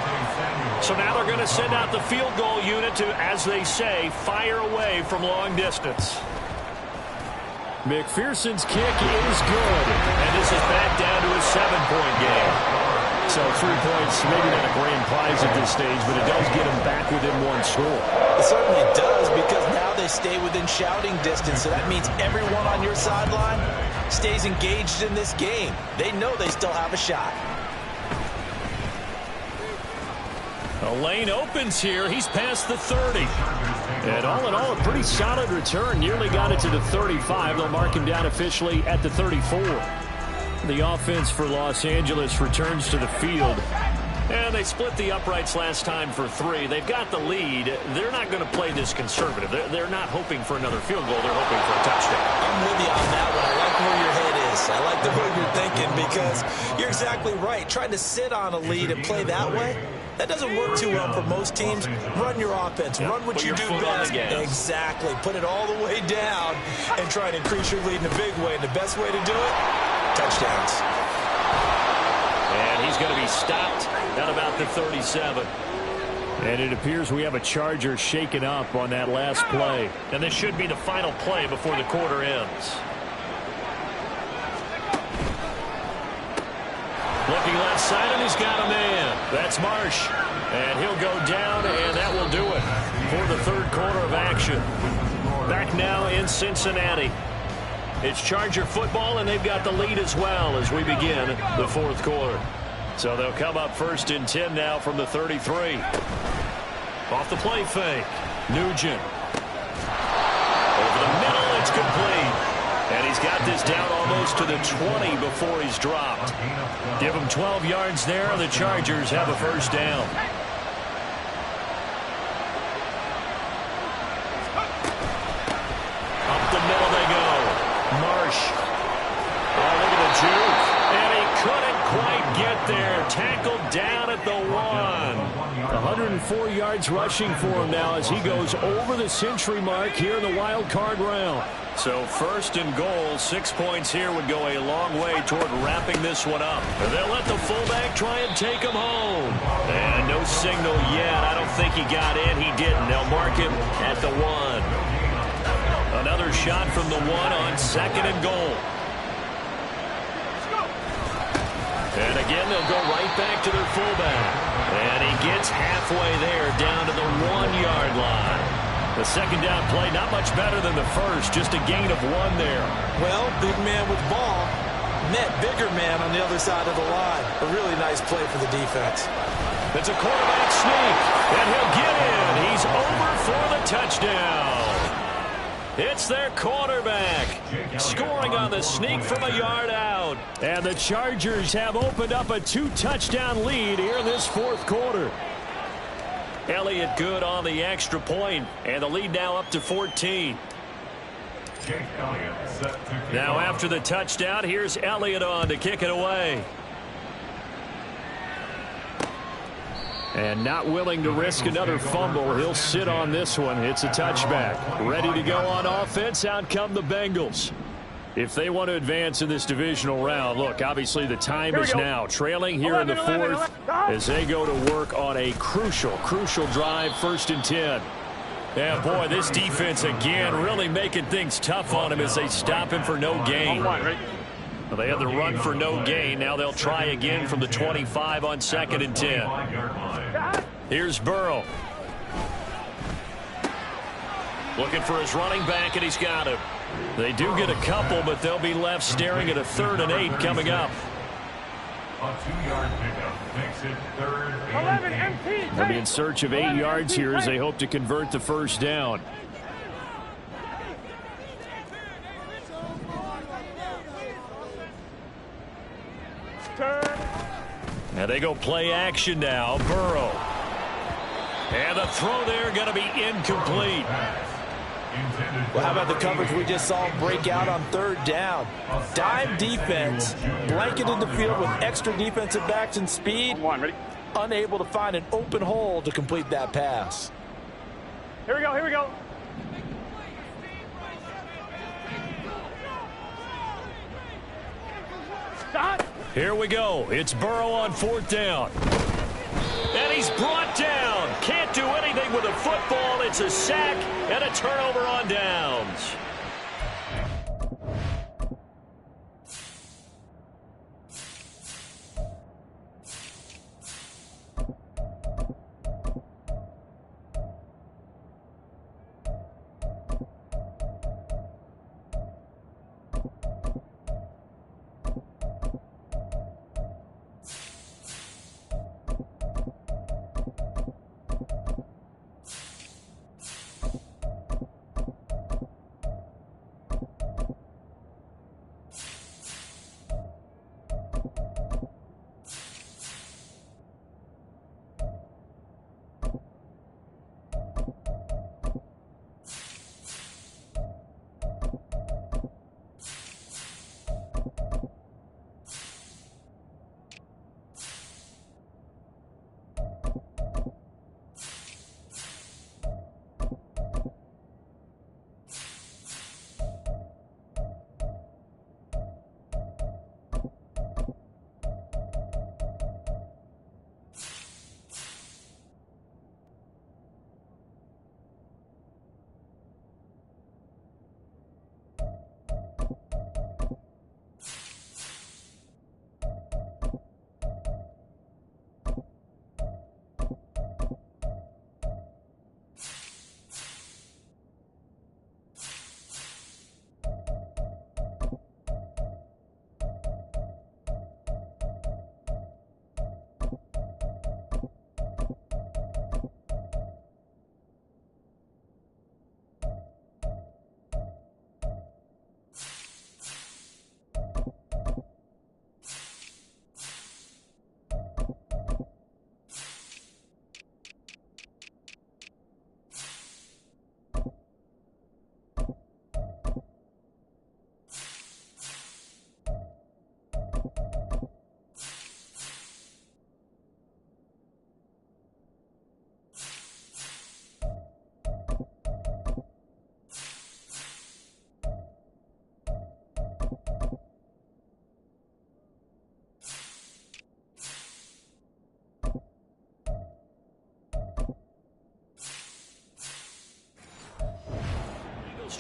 S2: So now they're going to send out the field goal unit to, as they say, fire away from long distance. McPherson's kick is good, and this is back down to a 7-point game. So 3 points, maybe not a grand prize at this stage, but it does get them back within 1 score.
S3: It certainly does, because now they stay within shouting distance, so that means everyone on your sideline stays engaged in this game. They know they still have a shot.
S2: A lane opens here. He's past the 30. And all in all, a pretty solid return. Nearly got it to the 35. They'll mark him down officially at the 34. The offense for Los Angeles returns to the field. And they split the uprights last time for 3. They've got the lead. They're not going to play this conservative. They're not hoping for another field goal. They're hoping for a touchdown.
S3: I'm with you on that one. I like where your head is. I like the way you're thinking, because you're exactly right. Trying to sit on a lead and play that way, that doesn't work too well for most teams. Run your offense. Run what you do best. Exactly. Put it all the way down and try and increase your lead in a big way. And the best way to do it, touchdowns.
S2: And he's going to be stopped at about the 37. And it appears we have a Charger shaken up on that last play. And this should be the final play before the quarter ends. Looking left side, and he's got a man. That's Marsh. And he'll go down, and that will do it for the 3rd quarter of action. Back now in Cincinnati. It's Charger football, and they've got the lead as well as we begin the 4th quarter. So they'll come up 1st and 10 now from the 33. Off the play fake. Nugent. Over the middle, it's complete. And he's got this down almost to the 20 before he's dropped. Give him 12 yards there. The Chargers have a first down. Up the middle they go. Marsh. Oh, look at the juke. And he couldn't quite get there. Tackled down at the 1. The 104 yards rushing for him now as he goes over the century mark here in the wild card round.
S4: So first and goal, 6 points here would go a long way toward wrapping this one up. And they'll let the fullback try and take him home. And no signal yet. I don't think he got in. He didn't. They'll mark him at the 1. Another shot from the 1 on second and goal. And again, they'll go right back to their fullback. And he gets halfway there down to the 1-yard line. The second down play, not much better than the first, just a gain of 1 there.
S3: Well, big man with ball met bigger man on the other side of the line. A really nice play for the defense.
S2: It's a quarterback sneak, and he'll get in. He's over for the touchdown. It's their quarterback scoring on the sneak from a yard out. And the Chargers have opened up a 2-touchdown lead here in this fourth quarter. Elliott good on the extra point, and the lead now up to 14. Now after the touchdown, here's Elliott on to kick it away. And not willing to risk another fumble. He'll sit on this one. It's a touchback. Ready to go on offense. Out come the Bengals. If they want to advance in this divisional round, look, obviously the time is now. Trailing here in the fourth as they go to work on a crucial drive, 1st and 10. Yeah, boy, this defense again really making things tough on him as they stop him for no gain. Well, they had the run for no gain. Now they'll try again from the 25 on 2nd and 10. Here's Burrow. Looking for his running back, and he's got him. They do get a couple, but they'll be left staring at a 3rd and 8 coming up.
S6: A 2-yard pickup makes it 3rd and 8.
S2: They'll be in search of 8 yards here as they hope to convert the first down. And they go play action now. Burrow. And the throw there going to be incomplete.
S3: Well, how about the coverage we just saw break out on 3rd down? Dime defense, blanketed the field with extra defensive backs and speed. Unable to find an open hole to complete that pass.
S5: Here we go, here we go. Stop.
S2: Here we go. It's Burrow on 4th down. And he's brought down. Can't do anything with a football. It's a sack and a turnover on downs.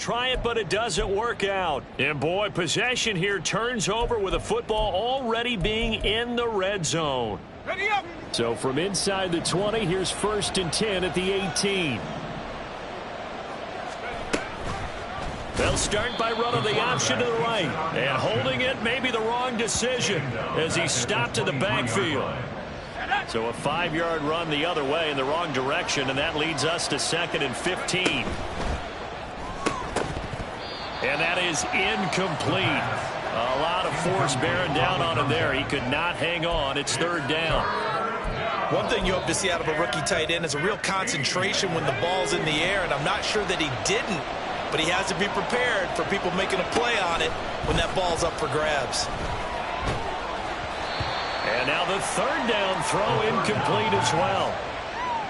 S2: try it, but it doesn't work out. And boy, possession here turns over with a football already being in the red zone.
S5: Ready up.
S2: So from inside the 20, here's 1st and 10 at the 18. They'll start by running the option to the right. And holding it may be the wrong decision as he stopped in the backfield. So a 5-yard run the other way in the wrong direction, and that leads us to 2nd and 15. And that is incomplete. A lot of force bearing down on him there. He could not hang on. It's 3rd down.
S3: One thing you hope to see out of a rookie tight end is a real concentration when the ball's in the air, and I'm not sure that he didn't, but he has to be prepared for people making a play on it when that ball's up for grabs.
S2: And now the 3rd down throw incomplete as well.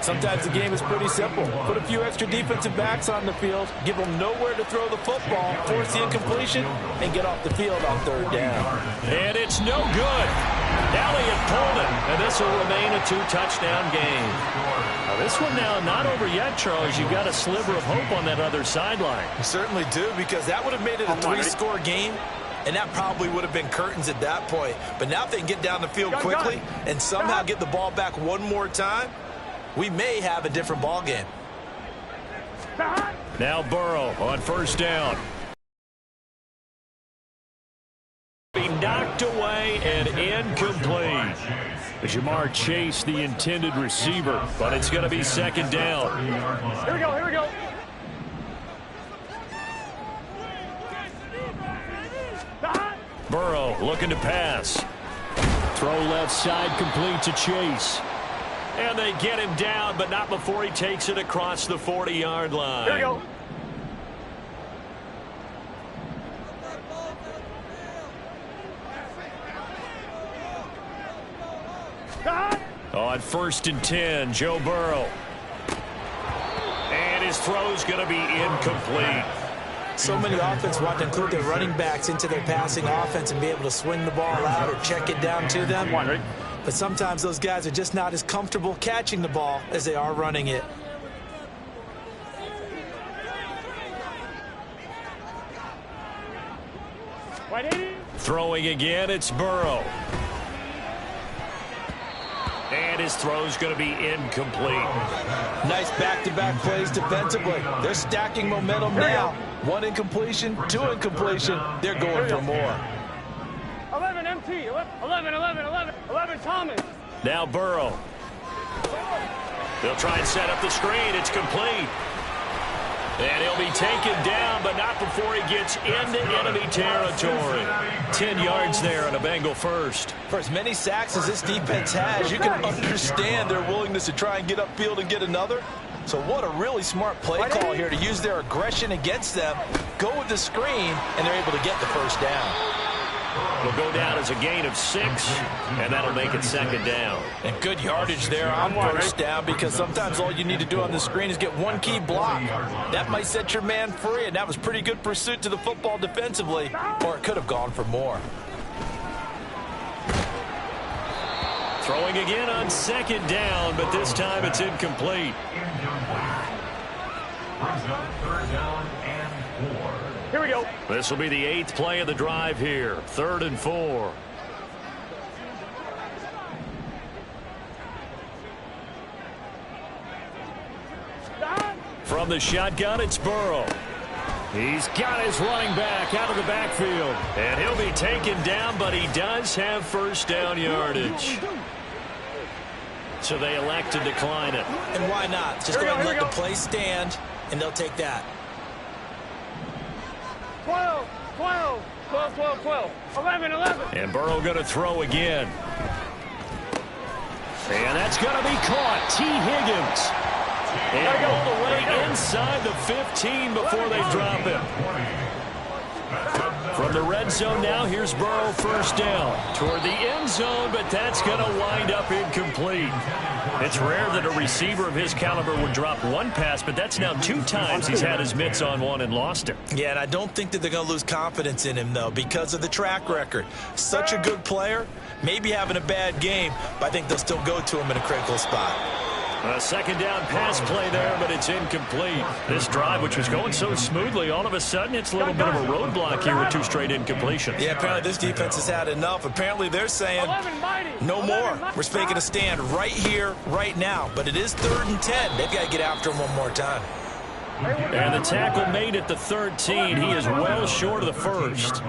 S3: Sometimes the game is pretty simple. Put a few extra defensive backs on the field, give them nowhere to throw the football, force the incompletion, and get off the field on 3rd down.
S2: And it's no good. Elliott pulled it, and this will remain a 2-touchdown game. Now this one now not over yet, Charles. You've got a sliver of hope on that other sideline.
S3: You certainly do, because that would have made it a 3-score game, and that probably would have been curtains at that point. But now if they can get down the field quickly and somehow get the ball back one more time, we may have a different ball game.
S2: Now Burrow on 1st down. Be knocked away and incomplete. Jamar Chase, the intended receiver, but it's going to be 2nd down.
S5: Here we go, here we go.
S2: Burrow looking to pass. Throw left side complete to Chase. And they get him down, but not before he takes it across the 40-yard line.
S5: Here we go.
S2: On 1st and 10, Joe Burrow. And his throw's going to be incomplete.
S3: So many offenses want to include their running backs into their passing offense and be able to swing the ball out or check it down to them. But sometimes those guys are just not as comfortable catching the ball as they are running it.
S2: Throwing again, it's Burrow. And his throw's going to be incomplete.
S3: Nice back-to-back plays defensively. They're stacking momentum now. 1 incompletion, 2 incompletion. They're going for more.
S5: 11 MT, 11 Thomas.
S2: Now Burrow. They'll try and set up the screen. It's complete. And he'll be taken down, but not before he gets into enemy territory. 10 yards there on a Bengal first.
S3: For as many sacks as this defense has, you can understand their willingness to try and get upfield and get another. So what a really smart play call here to use their aggression against them, go with the screen, and they're able to get the 1st down.
S2: It'll go down as a gain of 6, and that'll make it 2nd down.
S3: And good yardage there on 1st down, because sometimes all you need to do on the screen is get one key block. That might set your man free, and that was pretty good pursuit to the football defensively, or it could have gone for more.
S2: Throwing again on 2nd down, but this time it's incomplete.
S6: Brings up 3rd down and 4.
S5: Here we go.
S2: This will be the 8th play of the drive here. 3rd and 4. From the shotgun, it's Burrow. He's got his running back out of the backfield. And he'll be taken down, but he does have 1st down yardage. So they elect to decline it.
S3: And why not? Just go ahead and let the play stand, and they'll take that.
S5: 12, 12, 12, 12, 12, 11, 11.
S2: And Burrow going to throw again. And that's going to be caught. T. Higgins. And all the way inside the 15 before they drop him. From the red zone now, here's Burrow 1st down. Toward the end zone, but that's going to wind up incomplete. It's rare that a receiver of his caliber would drop one pass, but that's now 2 times he's had his mitts on one and lost it.
S3: Yeah, and I don't think that they're going to lose confidence in him, though, because of the track record. Such a good player, maybe having a bad game, but I think they'll still go to him in a critical spot.
S2: A second down pass play there, but it's incomplete. This drive, which was going so smoothly, all of a sudden it's a little bit of a roadblock here with 2 straight incompletions.
S3: Yeah, apparently this defense has had enough. Apparently they're saying no more. We're making a stand right here, right now. But it is 3rd and 10. They've got to get after him one more time.
S2: And the tackle made at the 13. He is well short of the first.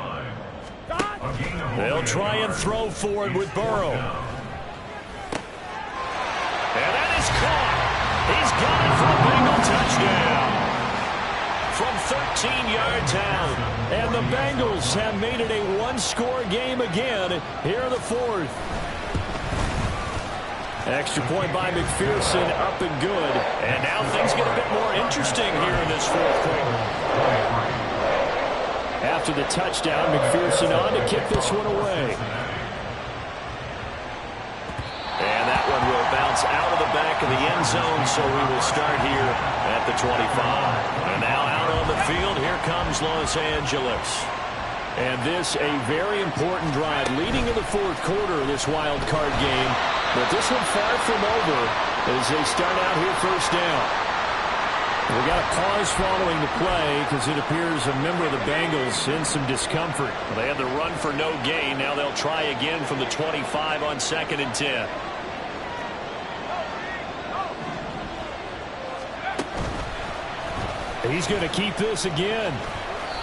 S2: They'll try and throw forward with Burrow. And that is caught. He's got it for a Bengal touchdown. From 13 yards out. And the Bengals have made it a 1-score game again here in the 4th. Extra point by McPherson, up and good. And now things get a bit more interesting here in this 4th quarter. After the touchdown, McPherson on to kick this one away. And that one will bounce out of the back of the end zone, so we will start here at the 25. And now out on the field, here comes Los Angeles. And this a very important drive leading in the 4th quarter of this wild card game. But this one far from over as they start out here first down. We got a pause following the play because it appears a member of the Bengals in some discomfort. They had the run for no gain. Now they'll try again from the 25 on 2nd and 10. He's going to keep this again.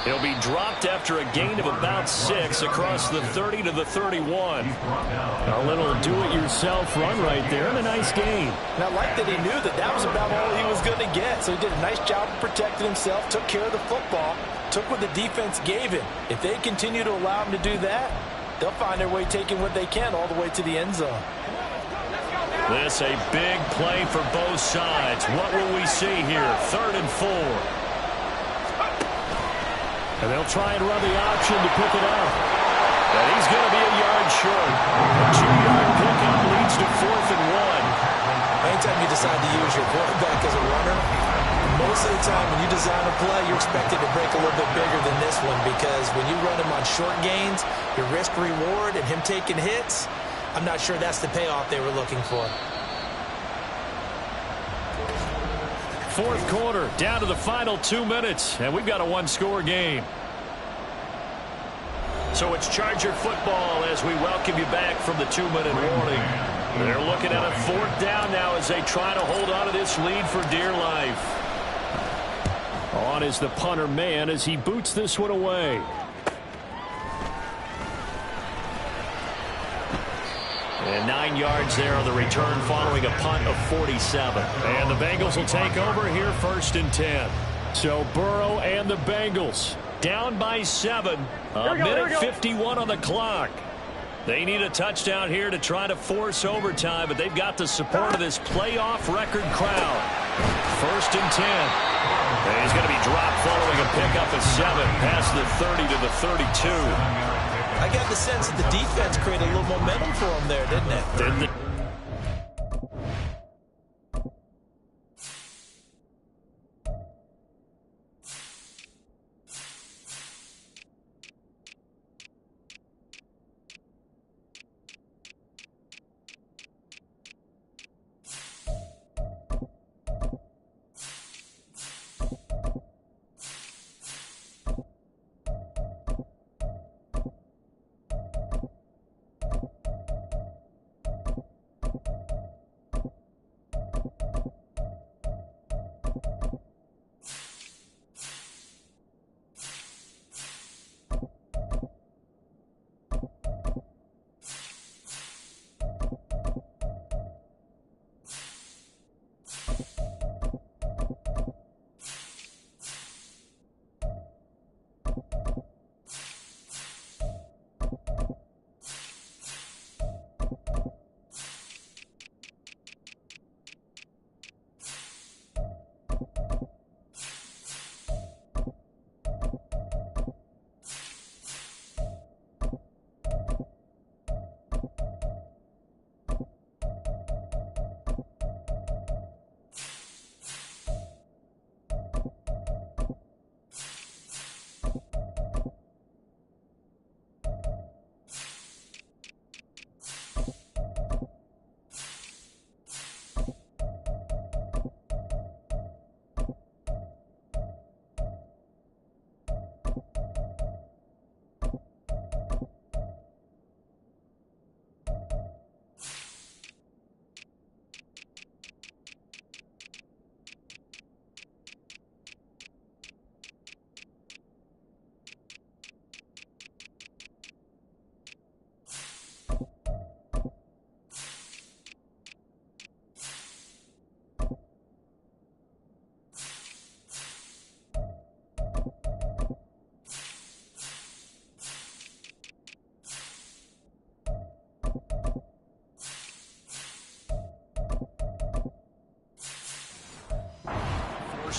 S2: He'll be dropped after a gain of about 6 across the 30 to the 31. A little do-it-yourself run right there and a nice gain.
S3: And I like that he knew that that was about all he was going to get. So he did a nice job of protecting himself, took care of the football, took what the defense gave him. If they continue to allow him to do that, they'll find their way taking what they can all the way to the end zone.
S2: This a big play for both sides. What will we see here? 3rd and 4. And they'll try and run the option to pick it up. And he's going to be a yard short. A 2-yard pickup leads to 4th and 1.
S3: Anytime you decide to use your quarterback as a runner, most of the time when you design a play, you're expected to break a little bit bigger than this one because when you run him on short gains, your risk-reward and him taking hits, I'm not sure that's the payoff they were looking for.
S2: 4th quarter, down to the final 2 minutes, and we've got a 1-score game. So it's Charger football as we welcome you back from the 2-minute warning. They're looking at a 4th down now as they try to hold on to this lead for dear life. On is the punter man as he boots this one away. And 9 yards there on the return following a punt of 47. And the Bengals will take over here 1st and 10. So Burrow and the Bengals down by 7. A minute 51 on the clock. They need a touchdown here to try to force overtime, but they've got the support of this playoff record crowd. 1st and 10. And he's going to be dropped following a pickup of 7 past the 30 to the 32.
S3: I got the sense that the defense created a little momentum for him there, didn't it?
S2: Didn't it?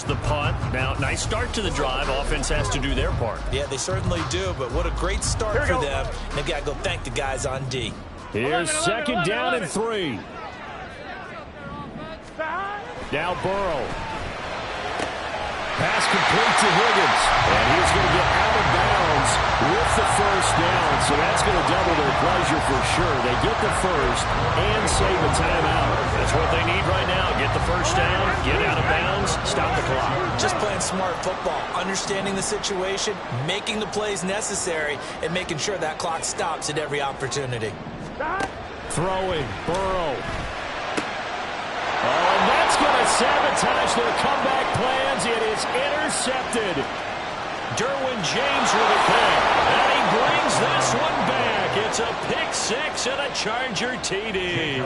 S2: force the punt. Now, nice start to the drive. Offense has to do their part.
S3: Yeah, they certainly do, but what a great start for them. They've got to go thank the guys on D.
S2: Here's second down and 3. Now Burrow. Pass complete to Higgins. And he's going to get out of bounds with the first down. So that's going to double their pleasure for sure. They get the first and save a timeout. That's what they need right now. Get the first down, get out of bounds, stop the clock.
S3: Just playing smart football, understanding the situation, making the plays necessary, and making sure that clock stops at every opportunity.
S2: Throwing, Burrow. Oh, and that's going to sabotage their comeback plans. It is intercepted. Derwin James with a pick. And he brings this one back. It's a pick 6 and a Charger TD.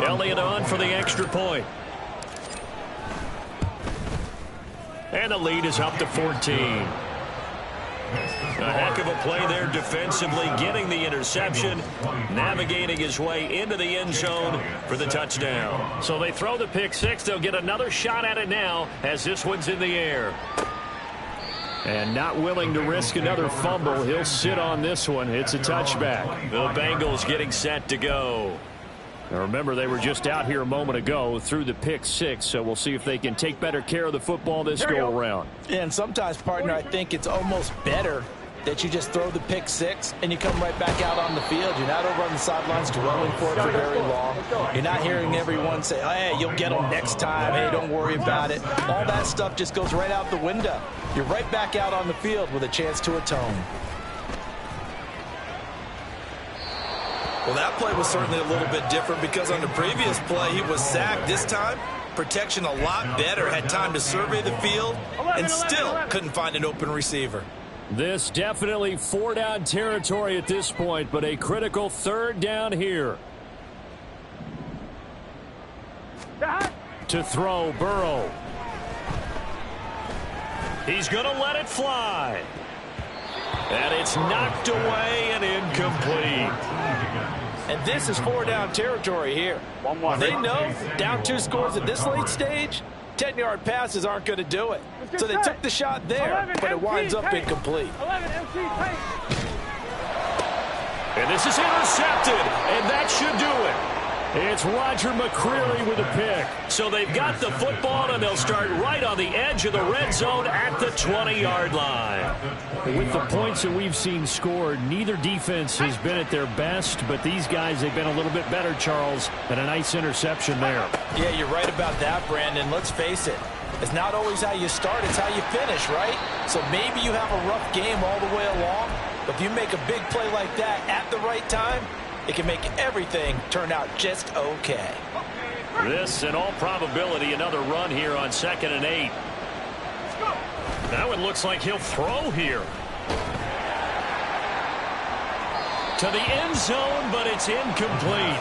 S2: Elliott on for the extra point. And the lead is up to 14. A heck of a play there defensively, getting the interception, navigating his way into the end zone for the touchdown. So they throw the pick 6. They'll get another shot at it now as this one's in the air. And not willing to risk another fumble. He'll sit on this one. It's a touchback. The Bengals getting set to go. Now remember, they were just out here a moment ago through the pick 6, so we'll see if they can take better care of the football this go-around.
S3: And sometimes, partner, I think it's almost better that you just throw the pick 6 and you come right back out on the field. You're not over on the sidelines dwelling for it for very long. You're not hearing everyone say, hey, you'll get them next time. Hey, don't worry about it. All that stuff just goes right out the window. You're right back out on the field with a chance to atone. Well, that play was certainly a little bit different because on the previous play, he was sacked. This time, protection a lot better. Had time to survey the field and still couldn't find an open receiver.
S2: This definitely 4-down territory at this point, but a critical 3rd down here. To throw, Burrow. He's going to let it fly. And it's knocked away and incomplete.
S3: And this is 4-down territory here. They know down 2 scores at this late stage, 10-yard passes aren't going to do it. So they took the shot there, but it winds up incomplete.
S2: And this is intercepted, and that should do it. It's Roger McCreary with a pick. So they've got the football, and they'll start right on the edge of the red zone at the 20-yard line. With the points that we've seen scored, neither defense has been at their best, but these guys, they've been a little bit better, Charles, and a nice interception there.
S3: Yeah, you're right about that, Brandon. Let's face it. It's not always how you start, it's how you finish, right? So maybe you have a rough game all the way along, but if you make a big play like that at the right time, it can make everything turn out just okay.
S2: This, in all probability, another run here on 2nd and 8. Now it looks like he'll throw here. To the end zone, but it's incomplete.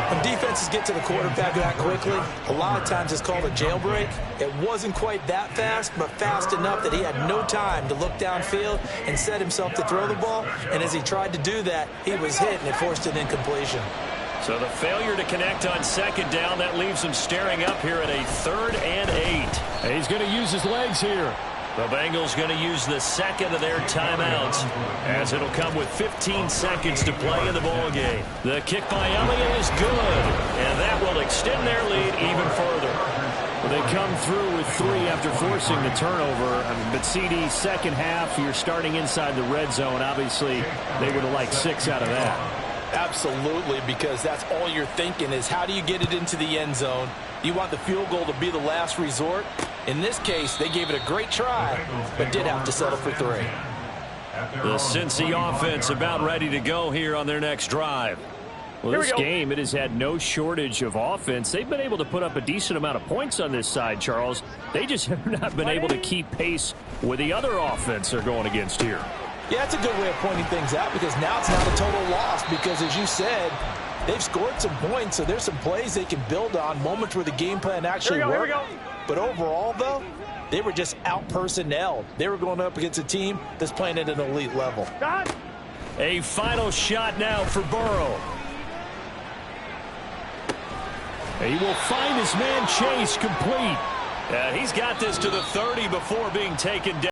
S3: When defenses get to the quarterback that quickly, a lot of times it's called a jailbreak. It wasn't quite that fast, but fast enough that he had no time to look downfield and set himself to throw the ball. And as he tried to do that, he was hit, and it forced an incompletion. So the failure to connect on 2nd down, that leaves him staring up here at a 3rd and 8.
S2: He's going to use his legs here.
S4: The Bengals going to use the 2nd of their timeouts as it'll come with 15 seconds to play in the ballgame.
S2: The kick by Elliott is good, and that will extend their lead even further. Well, they come through with 3 after forcing the turnover. But CD, second half, you're starting inside the red zone. Obviously, they would have liked 6 out of that.
S3: Absolutely, because that's all you're thinking is how do you get it into the end zone? You want the field goal to be the last resort. In this case, they gave it a great try, but did have to settle for 3.
S4: The Cincy offense about ready to go here on their next drive.
S2: Well, this game, it has had no shortage of offense. They've been able to put up a decent amount of points on this side, Charles. They just have not been able to keep pace with the other offense they're going against here.
S3: Yeah, that's a good way of pointing things out because now it's not a total loss because, as you said, they've scored some points, so there's some plays they can build on, moments where the game plan actually worked. But overall, though, they were just out-personnelled. They were going up against a team that's playing at an elite level.
S2: A final shot now for Burrow. He will find his man Chase complete. He's got this to the 30 before being taken down.